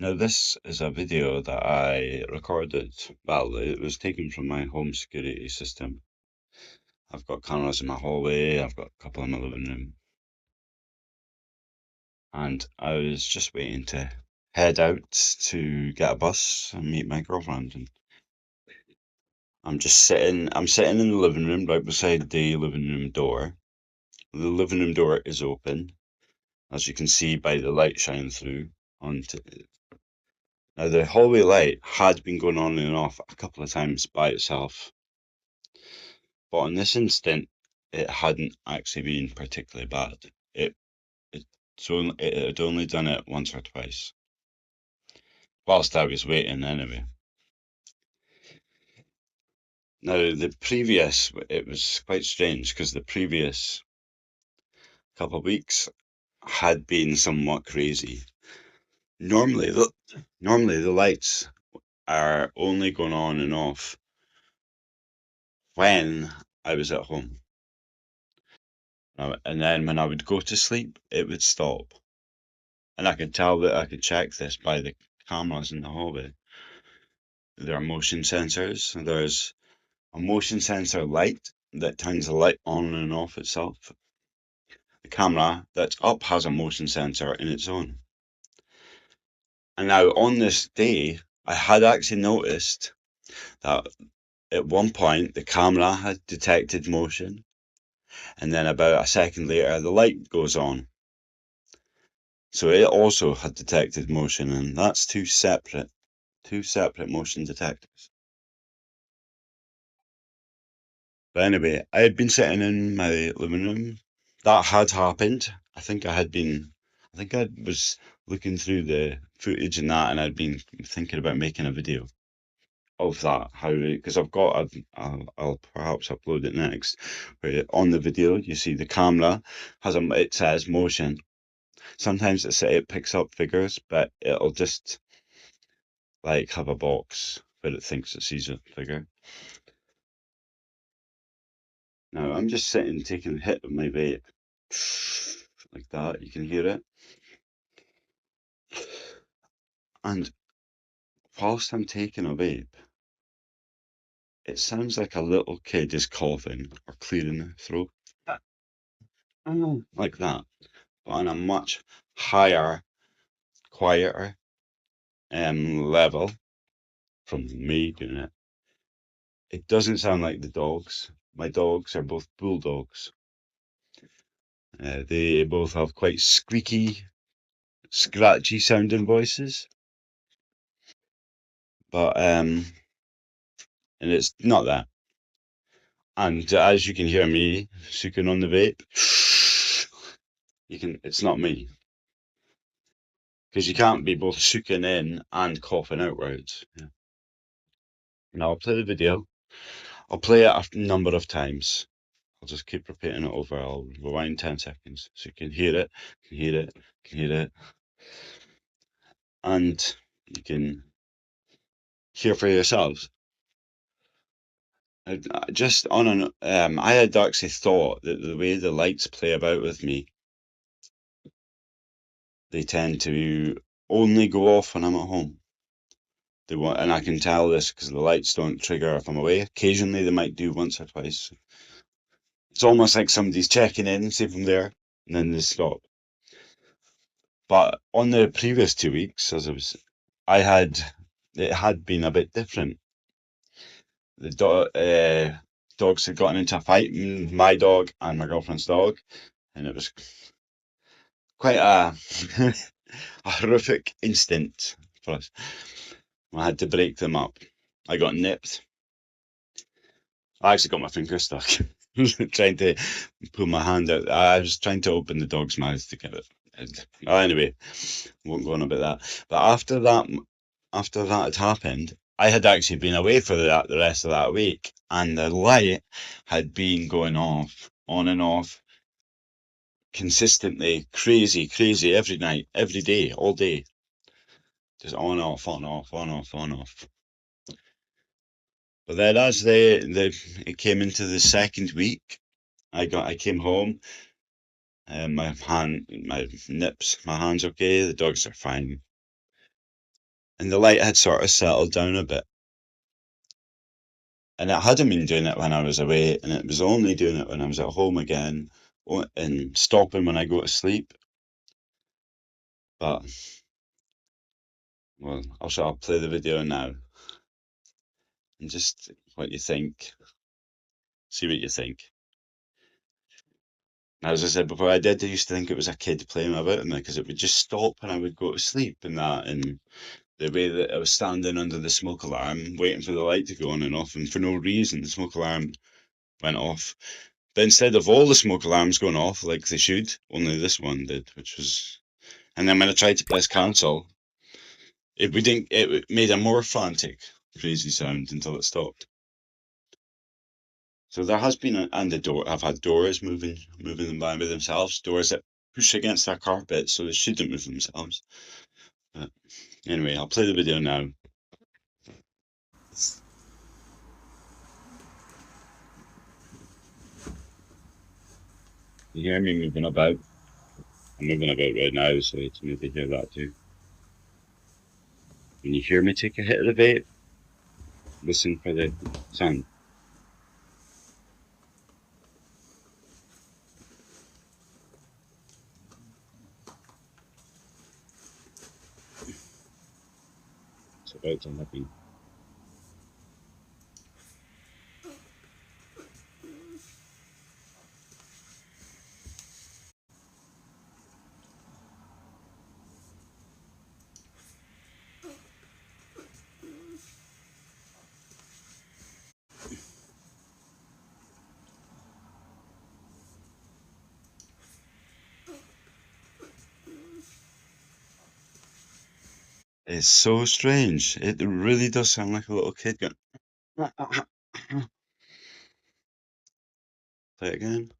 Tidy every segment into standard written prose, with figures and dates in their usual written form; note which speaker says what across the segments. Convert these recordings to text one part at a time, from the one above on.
Speaker 1: Now, this is a video that I recorded. Well, it was taken from my home security system. I've got cameras in my hallway, I've got a couple in my living room, and I was just waiting to head out to get a bus and meet my girlfriend. And I'm sitting in the living room right beside the living room door. The living room door is open, as you can see by the light shining through onto. Now, the hallway light had been going on and off a couple of times by itself. But in this instant, it hadn't actually been particularly bad. It it had only done it once or twice, whilst I was waiting anyway. Now, it was quite strange because the previous couple of weeks had been somewhat crazy. Normally, the lights are only going on and off when I was at home. And then when I would go to sleep, it would stop. And I could tell that I could check this by the cameras in the hallway. There are motion sensors. There's a motion sensor light that turns the light on and off itself. The camera that's up has a motion sensor in its own. And now on this day, I had actually noticed that at one point the camera had detected motion, and then about a second later the light goes on. So it also had detected motion, and that's two separate motion detectors. But anyway, I had been sitting in my living room. That had happened. I think I was looking through the footage and that, and I'd been thinking about making a video of that. Because I'll perhaps upload it next. Where on the video, you see the camera it says motion. Sometimes it picks up figures, but it'll just like have a box where it thinks it sees a figure. Now I'm just sitting taking a hit of my vape. Like that, you can hear it. And whilst I'm taking a vape, it sounds like a little kid is coughing or clearing their throat. Like that. But on a much higher, quieter level from me doing it. It doesn't sound like the dogs. My dogs are both bulldogs. They both have quite squeaky, scratchy sounding voices. But and it's not that. And as you can hear me sucking on the vape, it's not me. Because you can't be both sucking in and coughing outwards. Yeah. Now I'll play the video. I'll play it a number of times. I'll just keep repeating it over. I'll rewind 10 seconds so you can hear it, can hear it, can hear it. And you can hear for yourselves. I had actually thought that the way the lights play about with me, they tend to only go off when I'm at home. And I can tell this because the lights don't trigger if I'm away. Occasionally they might do once or twice. It's almost like somebody's checking in, see if I'm there, and then they stop. But on the previous 2 weeks, it had been a bit different. The dogs had gotten into a fight, my dog and my girlfriend's dog, and it was quite a, a horrific instant for us. I had to break them up. I got nipped. I actually got my finger stuck. Trying to pull my hand out. I was trying to open the dog's mouth to get it. Anyway, won't go on about that. But after that had happened, I had actually been away for the rest of that week, and the light had been going off, on and off, consistently, crazy, every night, every day, all day, just on off, on off, on off, on off. But then as it came into the second week, I came home, and my hand's okay, the dogs are fine. and the light had sort of settled down a bit. And it hadn't been doing it when I was away, and it was only doing it when I was at home again, and stopping when I go to sleep. But, well, I'll play the video now, and just what you think. See what you think. Now, as I said before, I used to think it was a kid playing about with me, because it would just stop when I would go to sleep and that, and the way that I was standing under the smoke alarm, waiting for the light to go on and off, and for no reason, the smoke alarm went off. But instead of all the smoke alarms going off like they should, only this one did, which was. And then when I tried to press cancel, it made a more frantic, crazy sound until it stopped. So there has been, and I've had doors moving them by themselves, doors that push against our carpet, so they shouldn't move themselves. But anyway, I'll play the video now. You hear me moving about? I'm moving about right now, so it's maybe hear that too. When you hear me take a hit of the vape, listen for the sound. It's about to happen. It's so strange. It really does sound like a little kid going. Play it again.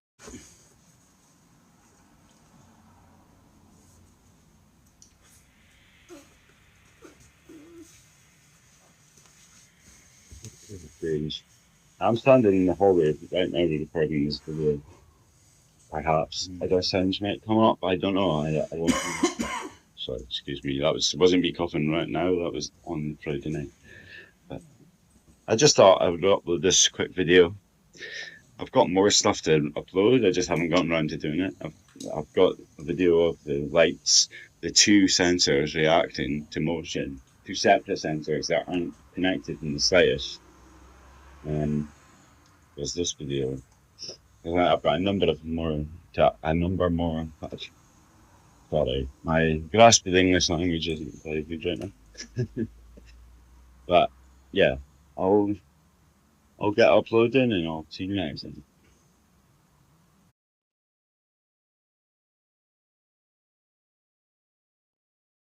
Speaker 1: Strange. I'm standing in the hallway right now recording this video. Perhaps other sounds might come up. I don't know. I won't. Sorry, excuse me. Wasn't me coughing right now. That was on Friday night. But I just thought I would upload this quick video. I've got more stuff to upload. I just haven't gotten around to doing it. I've got a video of the lights, the two sensors reacting to motion, two separate sensors that aren't connected in the slightest. There's this video. I've got a number more. Sorry, my grasp of English language isn't very good right now. But yeah, I'll get uploading and I'll see you next time.